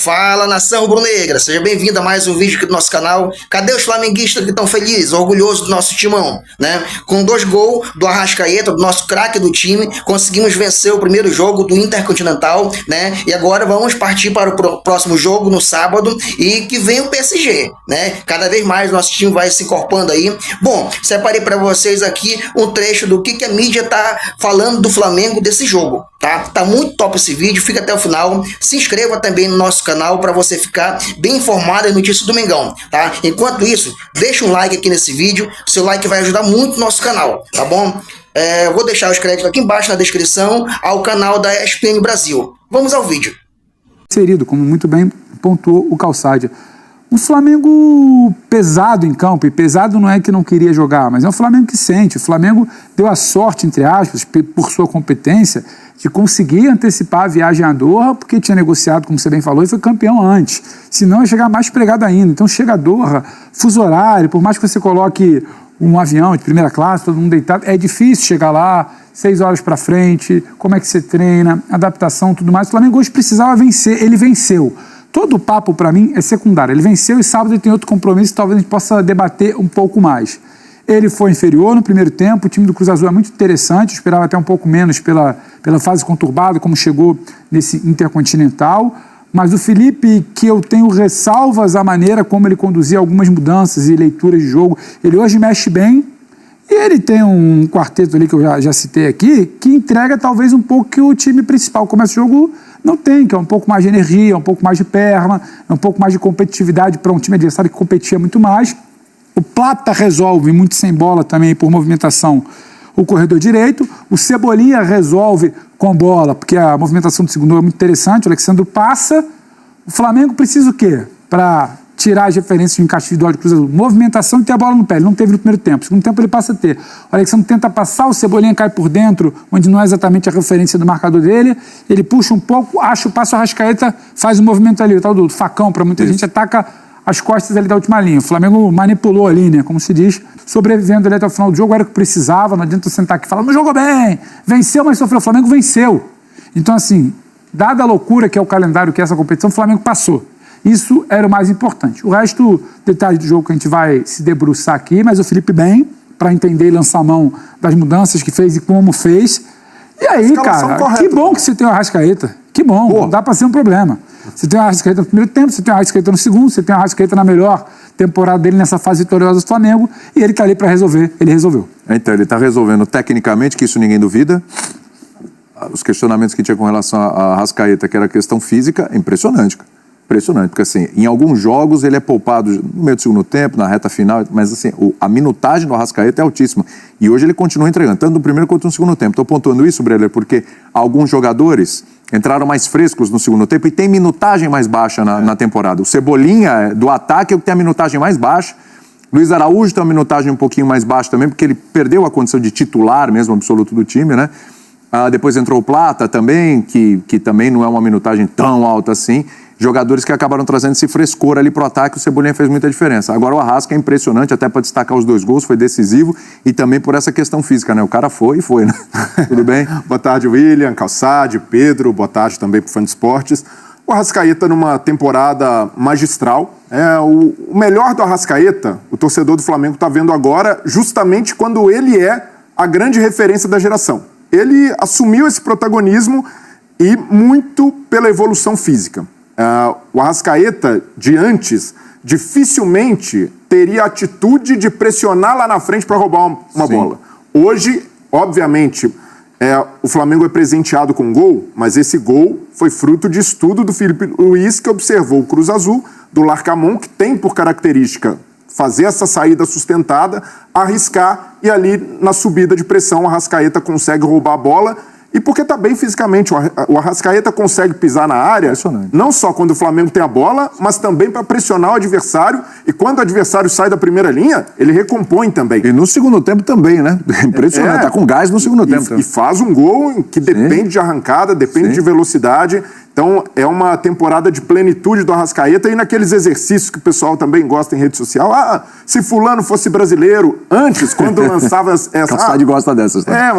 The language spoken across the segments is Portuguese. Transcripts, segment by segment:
Fala, nação rubro-negra, seja bem-vindo a mais um vídeo aqui do nosso canal. Cadê os flamenguistas que estão felizes, orgulhosos do nosso timão, né? Com 2 gols do Arrascaeta, do nosso craque do time, conseguimos vencer o primeiro jogo do Intercontinental, né? E agora vamos partir para o próximo jogo no sábado e que vem o PSG, né? Cada vez mais nosso time vai se encorpando aí. Bom, separei para vocês aqui um trecho do que a mídia tá falando do Flamengo desse jogo, tá? Tá muito top esse vídeo, fica até o final. Se inscreva também no nosso canal para você ficar bem informado em notícias do Mengão, tá? Enquanto isso, deixa um like aqui nesse vídeo, seu like vai ajudar muito o nosso canal, tá bom? Vou deixar os créditos aqui embaixo na descrição ao canal da ESPN Brasil. Vamos ao vídeo. Inserido, como muito bem pontuou o Calçade. Um Flamengo pesado em campo, e pesado não é que não queria jogar, mas é um Flamengo que sente. O Flamengo deu a sorte, entre aspas, por sua competência, de conseguir antecipar a viagem a Doha, porque tinha negociado, como você bem falou, e foi campeão antes. Senão ia chegar mais pregado ainda. Então chega a Doha, fuso horário, por mais que você coloque um avião de primeira classe, todo mundo deitado, é difícil chegar lá, 6 horas para frente, como é que você treina, adaptação, tudo mais. O Flamengo hoje precisava vencer, ele venceu. Todo o papo, para mim, é secundário. Ele venceu e sábado ele tem outro compromisso, talvez a gente possa debater um pouco mais. Ele foi inferior no primeiro tempo, o time do Cruz Azul é muito interessante, eu esperava até um pouco menos pela fase conturbada, como chegou nesse Intercontinental, mas o Felipe, que eu tenho ressalvas à maneira como ele conduzia algumas mudanças e leituras de jogo, ele hoje mexe bem, e ele tem um quarteto ali que eu já citei aqui, que entrega talvez um pouco que o time principal começa o jogo não tem, que é um pouco mais de energia, um pouco mais de perna, um pouco mais de competitividade para um time adversário que competia muito mais. O Plata resolve, muito sem bola também, por movimentação, o corredor direito. O Cebolinha resolve com bola, porque a movimentação do segundo é muito interessante. O Alexandre passa. O Flamengo precisa o quê? Para tirar as referências de encaixe individual de Cruz Azul. Movimentação e ter a bola no pé. Ele não teve no primeiro tempo. No segundo tempo ele passa a ter. O Alexandre tenta passar, o Cebolinha cai por dentro, onde não é exatamente a referência do marcador dele. Ele puxa um pouco, acha o passo, a Arrascaeta faz um movimento ali, o tal do facão, para muita gente, ataca as costas ali da última linha. O Flamengo manipulou ali, né, como se diz, sobrevivendo ali até o final do jogo, era o que precisava, não adianta sentar aqui e falar, não jogou bem, venceu, mas sofreu. O Flamengo venceu. Então, assim, dada a loucura que é o calendário, que é essa competição, o Flamengo passou. Isso era o mais importante. O resto, detalhe do jogo que a gente vai se debruçar aqui, mas o Felipe bem, para entender e lançar a mão das mudanças que fez e como fez. E aí, cara, correta, que bom que você tem o Arrascaeta. Que bom, não dá para ser um problema. Você tem o Arrascaeta no primeiro tempo, você tem o Arrascaeta no segundo, você tem o Arrascaeta na melhor temporada dele nessa fase vitoriosa do Flamengo, e ele tá ali para resolver. Ele resolveu. Então, ele tá resolvendo tecnicamente, que isso ninguém duvida. Os questionamentos que tinha com relação a Arrascaeta, que era a questão física, é impressionante, cara. Impressionante, porque assim, em alguns jogos ele é poupado no meio do segundo tempo, na reta final, mas assim, a minutagem do Arrascaeta é altíssima. E hoje ele continua entregando, tanto no primeiro quanto no segundo tempo. Estou pontuando isso, Breler, porque alguns jogadores entraram mais frescos no segundo tempo e tem minutagem mais baixa na temporada. O Cebolinha, do ataque, é o que tem a minutagem mais baixa. Luiz Araújo tem uma minutagem um pouquinho mais baixa também, porque ele perdeu a condição de titular mesmo, absoluto do time, né? Depois entrou o Plata também, que também não é uma minutagem tão alta assim. Jogadores que acabaram trazendo esse frescor ali pro ataque, o Cebolinha fez muita diferença. Agora o Arrasca é impressionante, até para destacar os 2 gols, foi decisivo, e também por essa questão física, né? O cara foi, né? Tudo bem? Boa tarde, William, Calçade, Pedro, boa tarde também pro Fã de Esportes. O Arrascaeta numa temporada magistral. O melhor do Arrascaeta, o torcedor do Flamengo está vendo agora, justamente quando ele é a grande referência da geração. Ele assumiu esse protagonismo e muito pela evolução física. O Arrascaeta, de antes, dificilmente teria a atitude de pressionar lá na frente para roubar uma bola. Hoje, obviamente, o Flamengo é presenteado com um gol, mas esse gol foi fruto de estudo do Felipe Luiz, que observou o Cruz Azul, do Larcamón, que tem por característica fazer essa saída sustentada, arriscar, e ali na subida de pressão o Arrascaeta consegue roubar a bola. E porque está bem fisicamente, o Arrascaeta consegue pisar na área, não só quando o Flamengo tem a bola, mas também para pressionar o adversário, e quando o adversário sai da primeira linha, ele recompõe também. E no segundo tempo também, né? Impressionante, está com gás no segundo tempo. E faz um gol que depende de arrancada, depende de velocidade. Então, é uma temporada de plenitude do Arrascaeta, e naqueles exercícios que o pessoal também gosta em rede social. Se fulano fosse brasileiro, antes, quando lançava essa... Calçade gosta dessas, né?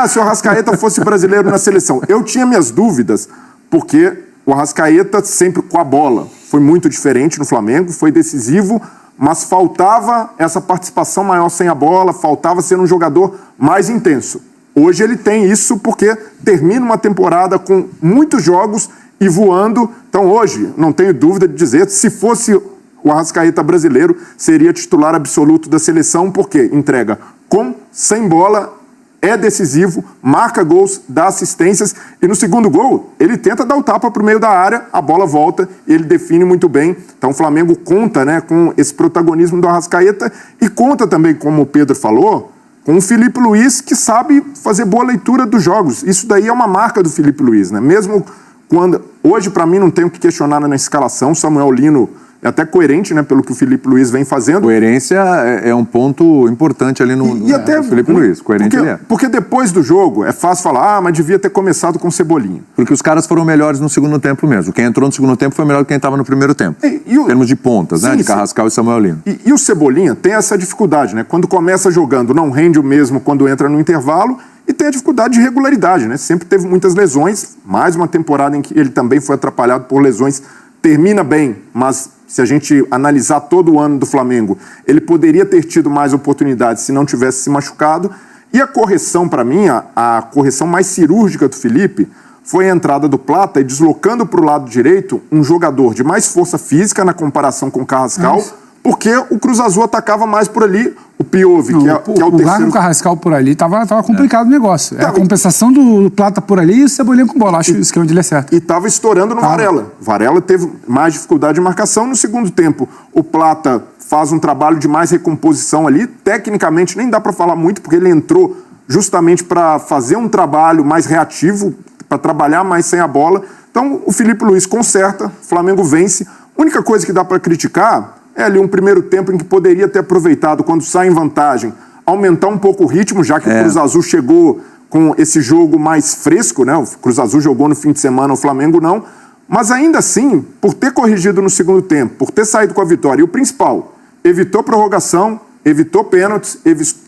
Se o Arrascaeta fosse brasileiro na seleção. Eu tinha minhas dúvidas, porque o Arrascaeta sempre com a bola. Foi muito diferente no Flamengo, foi decisivo, mas faltava essa participação maior sem a bola, faltava ser um jogador mais intenso. Hoje ele tem isso porque termina uma temporada com muitos jogos e voando. Então hoje, não tenho dúvida de dizer, se fosse o Arrascaeta brasileiro, seria titular absoluto da seleção, porque entrega com, sem bola, é decisivo, marca gols, dá assistências, e no segundo gol, ele tenta dar o tapa para o meio da área, a bola volta e ele define muito bem. Então o Flamengo conta, né, com esse protagonismo do Arrascaeta e conta também, como o Pedro falou, com o Filipe Luís, que sabe fazer boa leitura dos jogos. Isso daí é uma marca do Filipe Luís, né? Mesmo quando... Hoje, para mim, não tem o que questionar na escalação. Samuel Lino é até coerente, né, pelo que o Filipe Luís vem fazendo. Coerência é um ponto importante ali no até, Filipe Luís. Coerente ele é. Porque depois do jogo é fácil falar, mas devia ter começado com o Cebolinha. Porque os caras foram melhores no segundo tempo mesmo. Quem entrou no segundo tempo foi melhor que quem estava no primeiro tempo. Em termos de pontas, né? De Carrascal e Samuel Lino. E o Cebolinha tem essa dificuldade, né? Quando começa jogando, não rende o mesmo quando entra no intervalo, e tem a dificuldade de regularidade, né? Sempre teve muitas lesões, mais uma temporada em que ele também foi atrapalhado por lesões. Termina bem, mas se a gente analisar todo o ano do Flamengo, ele poderia ter tido mais oportunidades se não tivesse se machucado. E a correção, para mim, a correção mais cirúrgica do Felipe foi a entrada do Plata e deslocando para o lado direito um jogador de mais força física na comparação com o Carrascal, porque o Cruz Azul atacava mais por ali. O Piove, que é o terceiro... O Carrascal por ali tava complicado o negócio. A compensação do Plata por ali e o Cebolinha com bola. Acho que isso que é onde ele acerta. E estava estourando no Varela. Varela teve mais dificuldade de marcação. No segundo tempo, o Plata faz um trabalho de mais recomposição ali. Tecnicamente, nem dá para falar muito, porque ele entrou justamente para fazer um trabalho mais reativo, para trabalhar mais sem a bola. Então, o Filipe Luís conserta, o Flamengo vence. A única coisa que dá para criticar é ali um primeiro tempo em que poderia ter aproveitado, quando sai em vantagem, aumentar um pouco o ritmo, já que o Cruz Azul chegou com esse jogo mais fresco, né? O Cruz Azul jogou no fim de semana, o Flamengo não. Mas ainda assim, por ter corrigido no segundo tempo, por ter saído com a vitória, e o principal, evitou prorrogação, evitou pênaltis,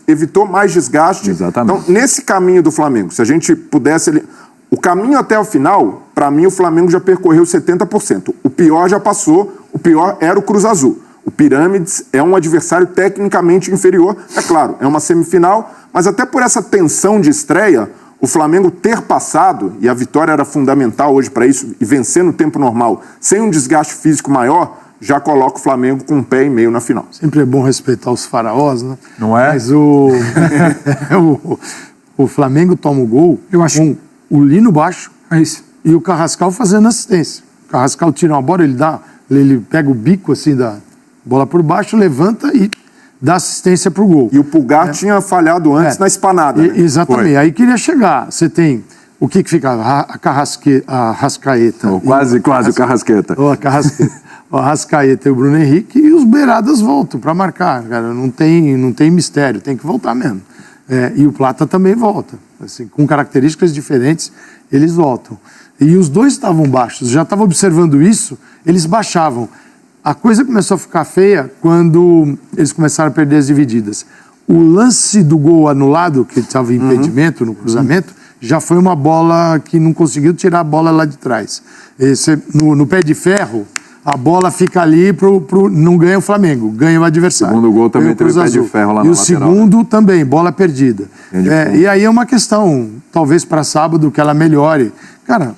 evitou mais desgaste. Exatamente. Então, nesse caminho do Flamengo, se a gente pudesse... O caminho até o final, para mim, o Flamengo já percorreu 70%. O pior já passou, o pior era o Cruz Azul. O Pirâmides é um adversário tecnicamente inferior, é claro, é uma semifinal, mas até por essa tensão de estreia, o Flamengo ter passado, e a vitória era fundamental hoje para isso, e vencer no tempo normal, sem um desgaste físico maior, já coloca o Flamengo com um pé e meio na final. Sempre é bom respeitar os faraós, né? Não é? Mas o Flamengo toma o gol com o Lino baixo e o Carrascal fazendo assistência. O Carrascal tira uma bola, ele pega o bico assim da bola por baixo, levanta e dá assistência pro gol. E o Pulgar tinha falhado antes na espanada. Né? Exatamente. Foi. Aí queria chegar. Você tem o que fica? A Rascaeta. Quase o Carrasqueta. O Arrascaeta e o Bruno Henrique, e os beiradas voltam para marcar. Cara, não tem mistério, tem que voltar mesmo. E o Plata também volta. Assim, com características diferentes, eles voltam. E os dois estavam baixos. Já estava observando isso, eles baixavam. A coisa começou a ficar feia quando eles começaram a perder as divididas. O lance do gol anulado, que estava em impedimento no cruzamento, já foi uma bola que não conseguiu tirar a bola lá de trás. No pé de ferro, a bola fica ali, não ganha o Flamengo, ganha o adversário. O segundo gol também teve pé de ferro lá na lateral. E o segundo também, bola perdida. E aí é uma questão, talvez para sábado, que ela melhore. Cara,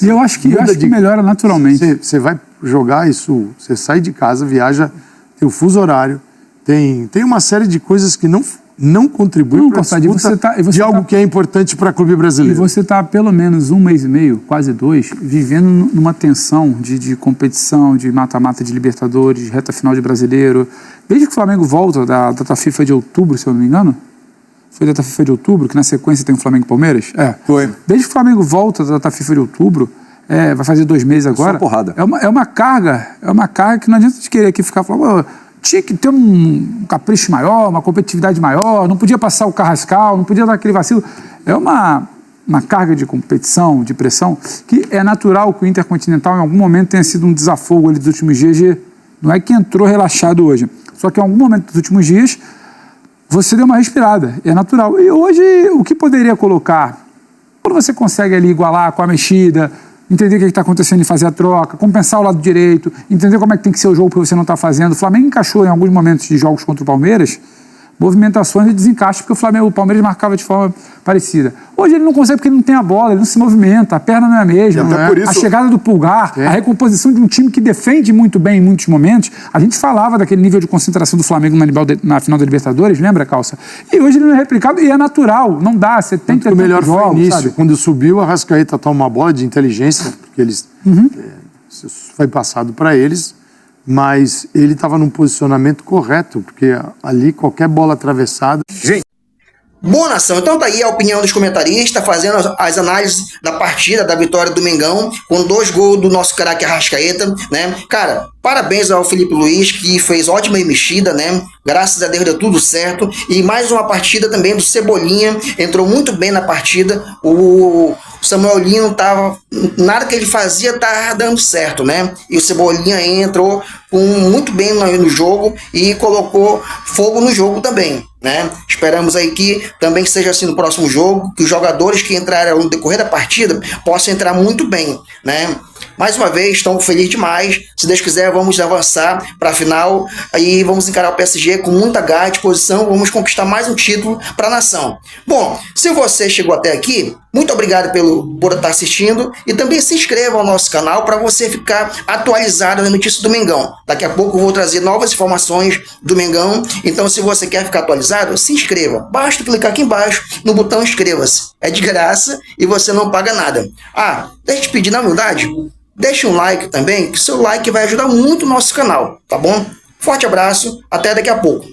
e eu acho que melhora naturalmente. Você vai jogar isso, você sai de casa, viaja, tem o fuso horário, tem uma série de coisas que não contribuem para a disputa de algo que é importante para o clube brasileiro. E você está há pelo menos 1 mês e meio, quase 2, vivendo numa tensão de competição, de mata-mata de Libertadores, de reta final de Brasileiro. Desde que o Flamengo volta da data FIFA de outubro, se eu não me engano, foi da data FIFA de outubro, que na sequência tem o Flamengo e Palmeiras? Foi. Desde que o Flamengo volta da data FIFA de outubro, vai fazer 2 meses agora. Só porrada. É uma carga que não adianta a gente querer aqui ficar falando, tinha que ter um capricho maior, uma competitividade maior, não podia passar o Carrascal, não podia dar aquele vacilo. É uma carga de competição, de pressão, que é natural que o Intercontinental em algum momento tenha sido um desafogo ali dos últimos dias. Não é que entrou relaxado hoje, só que em algum momento dos últimos dias você deu uma respirada, é natural. E hoje o que poderia colocar, quando você consegue ali igualar com a mexida, entender o que está acontecendo e fazer a troca, compensar o lado direito, entender como é que tem que ser o jogo que você não está fazendo. O Flamengo encaixou em alguns momentos de jogos contra o Palmeiras movimentações e desencaixes, porque o Palmeiras marcava de forma parecida. Hoje ele não consegue porque ele não tem a bola, ele não se movimenta, a perna não é a mesma. E até por isso... A chegada do Pulgar, a recomposição de um time que defende muito bem em muitos momentos. A gente falava daquele nível de concentração do Flamengo na final da Libertadores, lembra, Calça? E hoje ele não é replicado e é natural, não dá, você tem que ter o melhor jogos, foi o início, sabe? quando subiu, a Arrascaeta toma uma bola de inteligência, porque eles foi passado para eles, mas ele estava num posicionamento correto, porque ali qualquer bola atravessada... Boa, nação, então tá aí a opinião dos comentaristas, fazendo as análises da partida, da vitória do Mengão, com 2 gols do nosso craque Arrascaeta, né? Cara, parabéns ao Felipe Luiz, que fez ótima mexida, né? Graças a Deus deu tudo certo. E mais uma partida também do Cebolinha, entrou muito bem na partida. O Samuel Lino tava, nada que ele fazia tava dando certo, né? E o Cebolinha entrou muito bem no jogo e colocou fogo no jogo também, né? Esperamos aí que também seja assim no próximo jogo, que os jogadores que entrarem no decorrer da partida possam entrar muito bem, né? Mais uma vez, estamos felizes demais. Se Deus quiser, vamos avançar para a final. Aí vamos encarar o PSG com muita garra e disposição. Vamos conquistar mais um título para a nação. Bom, se você chegou até aqui, muito obrigado por estar assistindo. E também se inscreva no nosso canal para você ficar atualizado na notícia do Mengão. Daqui a pouco eu vou trazer novas informações do Mengão. Então, se você quer ficar atualizado, se inscreva. Basta clicar aqui embaixo no botão inscreva-se. É de graça e você não paga nada. Ah, deixa eu te pedir na humildade. Deixe um like também, que seu like vai ajudar muito o nosso canal, tá bom? Forte abraço, até daqui a pouco.